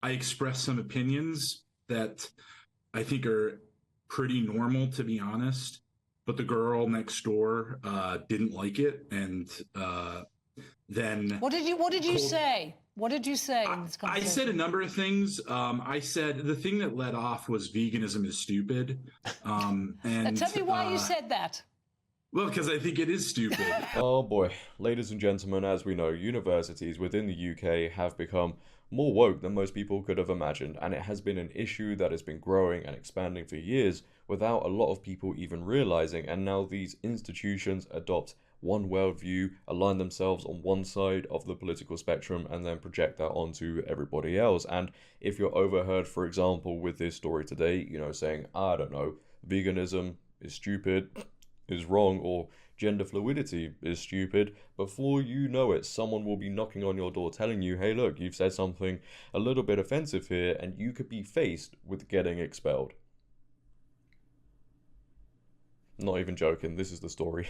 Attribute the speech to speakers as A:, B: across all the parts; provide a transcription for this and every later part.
A: I expressed some opinions that I think are pretty normal, to be honest. But the girl next door didn't like it, and then
B: What did you
A: told.
B: say? What did you say in this
A: I said a
B: conversation?
A: number of things. I said the thing that led off was veganism is stupid,
B: Now
A: and
B: tell me why you said that.
A: well, because I think it is stupid.
C: Oh boy, ladies and gentlemen, as we know, universities within the UK have become more woke than most people could have imagined, and it has been an issue that has been growing and expanding for years without a lot of people even realizing, and now these institutions adopt one worldview, align themselves on one side of the political spectrum, and then project that onto everybody else. And if you're overheard, for example, with this story today, saying, I don't know, veganism is stupid, is wrong, or gender fluidity is stupid, before you know it, someone will be knocking on your door telling you, hey, look, you've said something a little bit offensive here, and you could be faced with getting expelled. Not even joking, this is the story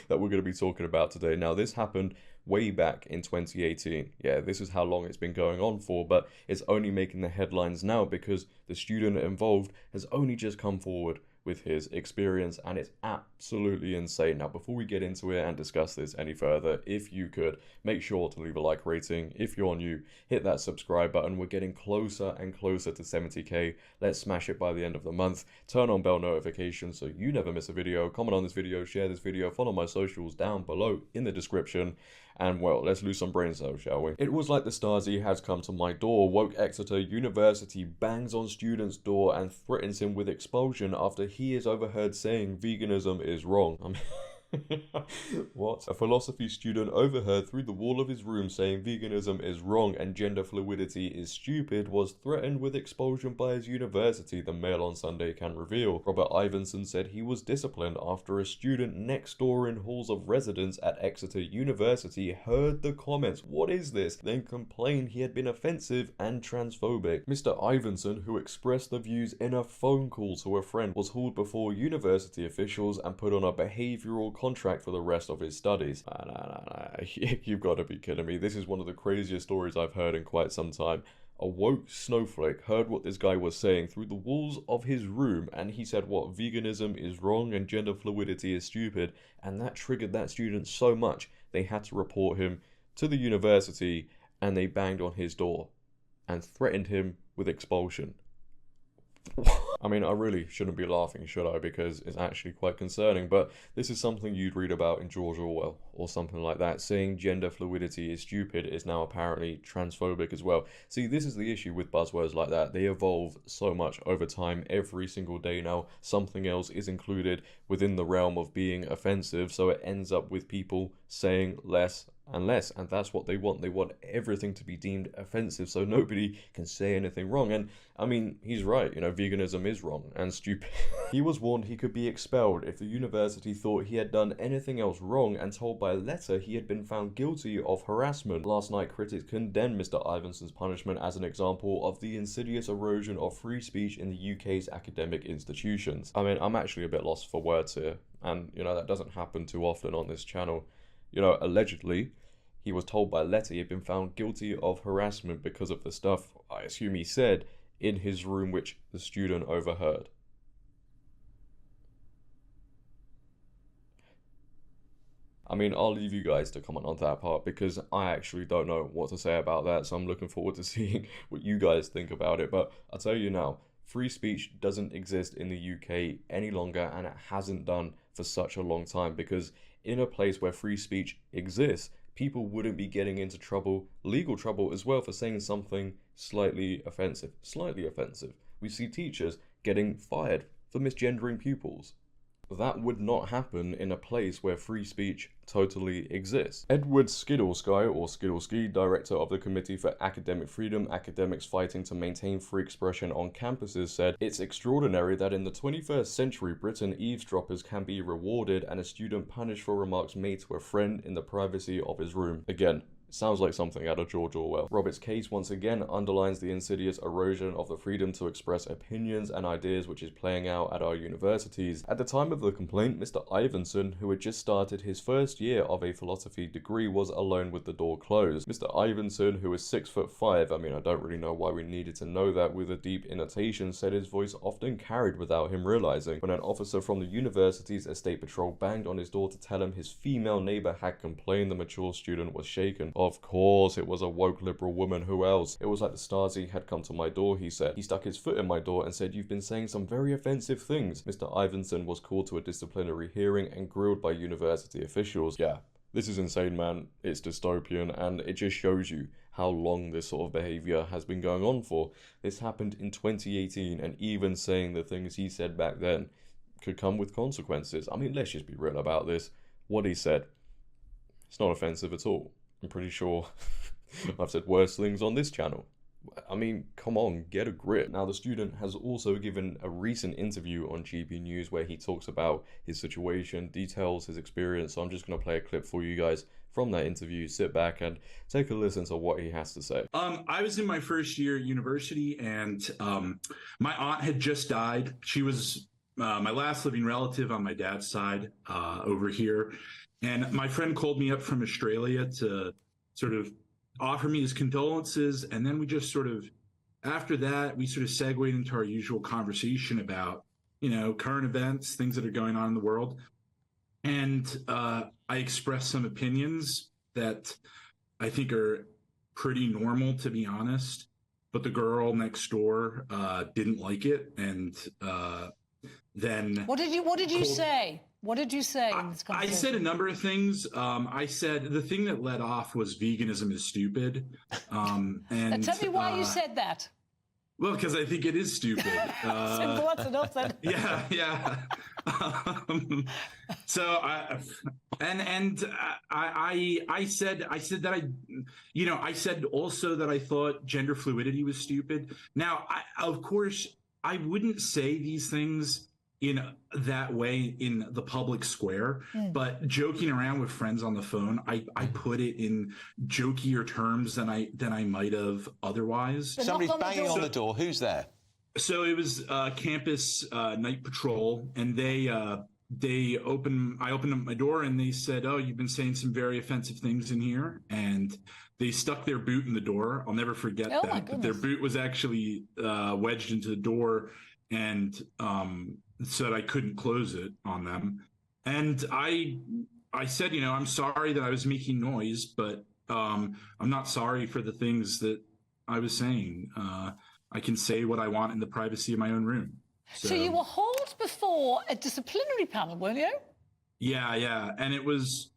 C: that we're going to be talking about today. Now, this happened way back in 2018. Yeah, this is how long it's been going on for, but it's only making the headlines now because the student involved has only just come forward with his experience, and it's absolutely insane. Now, before we get into it and discuss this any further, if you could, make sure to leave a like rating. If you're new, hit that subscribe button. We're getting closer and closer to 70k. Let's smash it by the end of the month. Turn on bell notifications so you never miss a video. Comment on this video, share this video, follow my socials down below in the description. And well, let's lose some brain cells, shall we? It was like the Stasi has come to my door. Woke Exeter University bangs on student's door and threatens him with expulsion after he is overheard saying veganism is wrong. What? A philosophy student overheard through the wall of his room saying veganism is wrong and gender fluidity is stupid was threatened with expulsion by his university, the Mail on Sunday can reveal. Robert Ivinson said he was disciplined after a student next door in halls of residence at Exeter University heard the comments, what is this, then complained he had been offensive and transphobic. Mr. Ivinson, who expressed the views in a phone call to a friend, was hauled before university officials and put on a behavioural contract for the rest of his studies. Nah. You've got to be kidding me. This is one of the craziest stories I've heard in quite some time. A woke snowflake heard what this guy was saying through the walls of his room, and he said what veganism is wrong and gender fluidity is stupid, and that triggered that student so much they had to report him to the university, and they banged on his door and threatened him with expulsion. I mean, I really shouldn't be laughing, should I? Because it's actually quite concerning, but this is something you'd read about in George Orwell or something like that. Saying gender fluidity is stupid is now apparently transphobic as well. See, this is the issue with buzzwords like that. They evolve so much over time. Every single day now, something else is included within the realm of being offensive, so it ends up with people saying less and less, and that's what they want. They want everything to be deemed offensive so nobody can say anything wrong. And I mean, he's right, veganism is wrong and stupid. He was warned he could be expelled if the university thought he had done anything else wrong, and told by letter he had been found guilty of harassment. Last night, critics condemned Mr. Ivinson's punishment as an example of the insidious erosion of free speech in the UK's academic institutions. I mean, I'm actually a bit lost for words here, and that doesn't happen too often on this channel. Allegedly, he was told by letter he had been found guilty of harassment because of the stuff, I assume he said, in his room which the student overheard. I mean, I'll leave you guys to comment on that part because I actually don't know what to say about that, so I'm looking forward to seeing what you guys think about it. But I'll tell you now, free speech doesn't exist in the UK any longer, and it hasn't done for such a long time, because in a place where free speech exists, people wouldn't be getting into trouble, legal trouble as well, for saying something slightly offensive. We see teachers getting fired for misgendering pupils. That would not happen in a place where free speech totally exists. Edward Skidelsky, or Skidelsky, director of the Committee for Academic Freedom, Academics Fighting to Maintain Free Expression on Campuses, said, "It's extraordinary that in the 21st century Britain, eavesdroppers can be rewarded and a student punished for remarks made to a friend in the privacy of his room." Again, Sounds like something out of George Orwell. Robert's case once again underlines the insidious erosion of the freedom to express opinions and ideas which is playing out at our universities. At the time of the complaint, Mr. Ivinson, who had just started his first year of a philosophy degree, was alone with the door closed. Mr. Ivinson, who is 6'5", I mean, I don't really know why we needed to know that, with a deep intonation, said his voice often carried without him realizing. When an officer from the university's estate patrol banged on his door to tell him his female neighbor had complained, the mature student was shaken. Of course, it was a woke liberal woman. Who else? It was like the Stasi had come to my door, he said. He stuck his foot in my door and said, "You've been saying some very offensive things." Mr. Ivinson was called to a disciplinary hearing and grilled by university officials. Yeah, this is insane, man. It's dystopian, and it just shows you how long this sort of behavior has been going on for. This happened in 2018, and even saying the things he said back then could come with consequences. I mean, let's just be real about this. What he said, it's not offensive at all. I'm pretty sure I've said worse things on this channel. I mean, come on, get a grip. Now, the student has also given a recent interview on GBNews where he talks about his situation, details his experience. So I'm just going to play a clip for you guys from that interview. Sit back and take a listen to what he has to say.
A: I was in my first year at university, and my aunt had just died. She was my last living relative on my dad's side over here. And my friend called me up from Australia to sort of offer me his condolences. And then we just sort of, after that, we sort of segued into our usual conversation about, you know, current events, things that are going on in the world. And I expressed some opinions that I think are pretty normal, to be honest. But the girl next door didn't like it. And then
B: what did you say? What did you say in this conversation?
A: I said a number of things. I said the thing that led off was veganism is stupid. And
B: tell me why you said that.
A: Well, because I think it is stupid.
B: Simple, that's enough then.
A: Yeah. So I said that I said also that I thought gender fluidity was stupid. Now, of course, I wouldn't say these things in that way in the public square, but joking around with friends on the phone, I put it in jokier terms than I might have otherwise.
D: Somebody's banging on the door. Who's there?
A: So it was campus night patrol, and I opened up my door, and they said, "Oh, you've been saying some very offensive things in here," and they stuck their boot in the door. I'll never forget that. But their boot was actually wedged into the door, and said I couldn't close it on them. And I said, I'm sorry that I was making noise, but I'm not sorry for the things that I was saying. I can say what I want in the privacy of my own room.
B: So you were hauled before a disciplinary panel, weren't you?
A: Yeah. And it was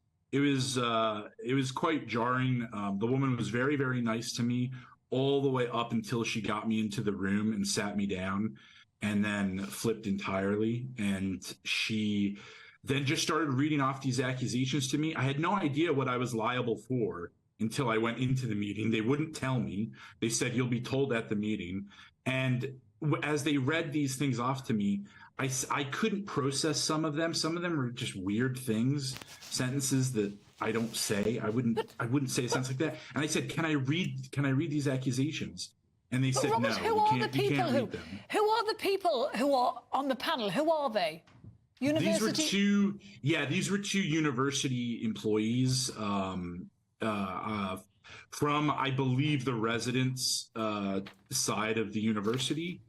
A: quite jarring. The woman was very, very nice to me all the way up until she got me into the room and sat me down, and then flipped entirely. And she then just started reading off these accusations to me. I had no idea what I was liable for until I went into the meeting. They wouldn't tell me. They said, "You'll be told at the meeting." And as they read these things off to me, I couldn't process some of them. Some of them were just weird things, sentences that I don't say. I wouldn't say a sentence like that. And I said, "Can I read these accusations?" And they said,
B: Robert,
A: "No,
B: who are the people who are the people who are on the panel? Who are they? University?
A: These were two university employees from, I believe, the residents' side of the university.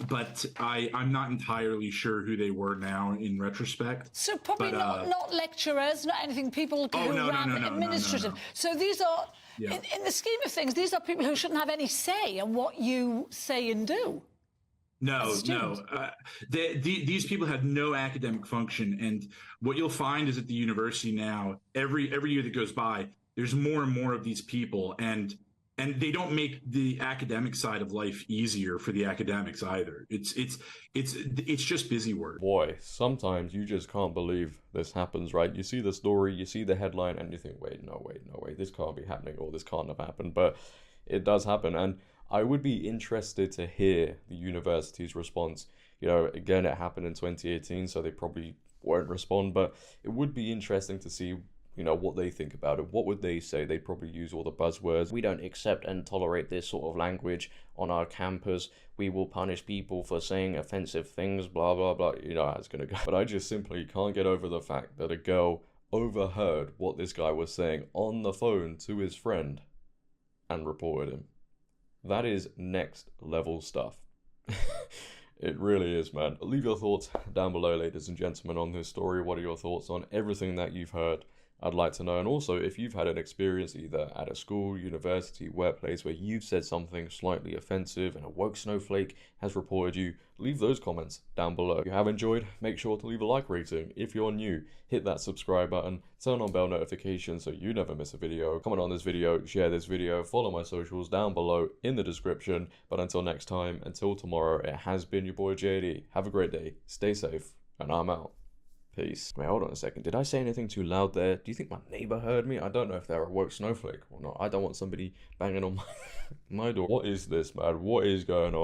A: But I'm not entirely sure who they were now in retrospect.
B: So probably not lecturers, not anything, people who ran administrative.
A: No.
B: So these are, in the scheme of things, these are people who shouldn't have any say in what you say and do.
A: No. These people have no academic function. And what you'll find is at the university now, every year that goes by, there's more and more of these people. And they don't make the academic side of life easier for the academics either. It's just busy work.
C: Boy, sometimes you just can't believe this happens, right? You see the story, you see the headline, and you think, wait, no way, this can't be happening, or this can't have happened. But it does happen, and I would be interested to hear the university's response. Again, it happened in 2018, so they probably won't respond, but it would be interesting to see you know, what they think about it. What would they say? They'd probably use all the buzzwords. We don't accept and tolerate this sort of language on our campus. We will punish people for saying offensive things, blah, blah, blah. You know how it's going to go. But I just simply can't get over the fact that a girl overheard what this guy was saying on the phone to his friend and reported him. That is next level stuff. It really is, man. Leave your thoughts down below, ladies and gentlemen, on this story. What are your thoughts on everything that you've heard? I'd like to know. And also, if you've had an experience either at a school, university, workplace where you've said something slightly offensive and a woke snowflake has reported you, leave those comments down below. If you have enjoyed, make sure to leave a like rating. If you're new, hit that subscribe button, turn on bell notifications so you never miss a video. Comment on this video, share this video, follow my socials down below in the description. But until next time, until tomorrow, it has been your boy JD. Have a great day, stay safe, and I'm out. Peace. Wait, hold on a second. Did I say anything too loud there? Do you think my neighbor heard me? I don't know if they're a woke snowflake or not. I don't want somebody banging on my door. What is this, man? What is going on?